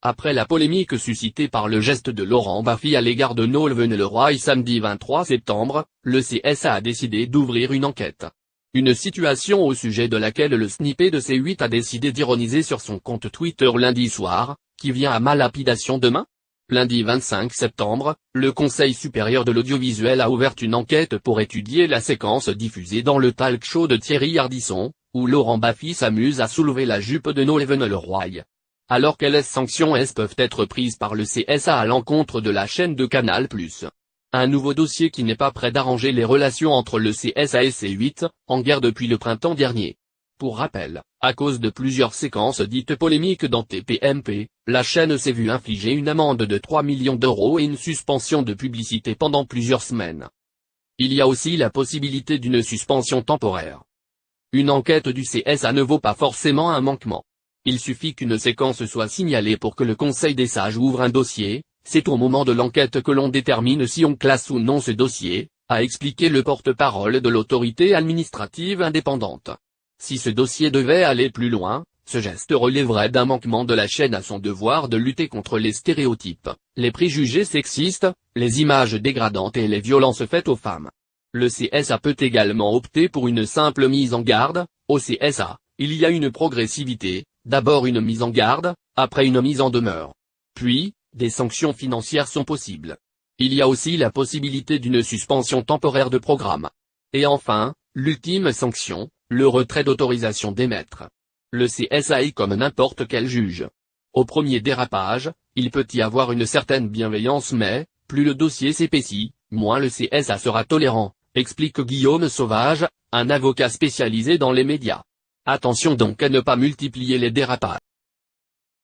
Après la polémique suscitée par le geste de Laurent Baffy à l'égard de Nolwenn-Leroy samedi 23 septembre, le CSA a décidé d'ouvrir une enquête. Une situation au sujet de laquelle le snippet de C8 a décidé d'ironiser sur son compte Twitter lundi soir, qui vient à ma lapidation demain. Lundi 25 septembre, le Conseil supérieur de l'audiovisuel a ouvert une enquête pour étudier la séquence diffusée dans le talk show de Thierry Ardisson, où Laurent Baffy s'amuse à soulever la jupe de Nolwenn-Leroy. Alors quelles sanctions peuvent être prises par le CSA à l'encontre de la chaîne de Canal+. Un nouveau dossier qui n'est pas prêt d'arranger les relations entre le CSA et C8, en guerre depuis le printemps dernier. Pour rappel, à cause de plusieurs séquences dites polémiques dans TPMP, la chaîne s'est vue infliger une amende de 3 millions d'euros et une suspension de publicité pendant plusieurs semaines. Il y a aussi la possibilité d'une suspension temporaire. Une enquête du CSA ne vaut pas forcément un manquement. Il suffit qu'une séquence soit signalée pour que le Conseil des sages ouvre un dossier, c'est au moment de l'enquête que l'on détermine si on classe ou non ce dossier, a expliqué le porte-parole de l'autorité administrative indépendante. Si ce dossier devait aller plus loin, ce geste relèverait d'un manquement de la chaîne à son devoir de lutter contre les stéréotypes, les préjugés sexistes, les images dégradantes et les violences faites aux femmes. Le CSA peut également opter pour une simple mise en garde. Au CSA, il y a une progressivité, d'abord une mise en garde, après une mise en demeure. Puis, des sanctions financières sont possibles. Il y a aussi la possibilité d'une suspension temporaire de programme. Et enfin, l'ultime sanction, le retrait d'autorisation d'émettre. Le CSA est comme n'importe quel juge. Au premier dérapage, il peut y avoir une certaine bienveillance mais, plus le dossier s'épaissit, moins le CSA sera tolérant, explique Guillaume Sauvage, un avocat spécialisé dans les médias. Attention donc à ne pas multiplier les dérapages.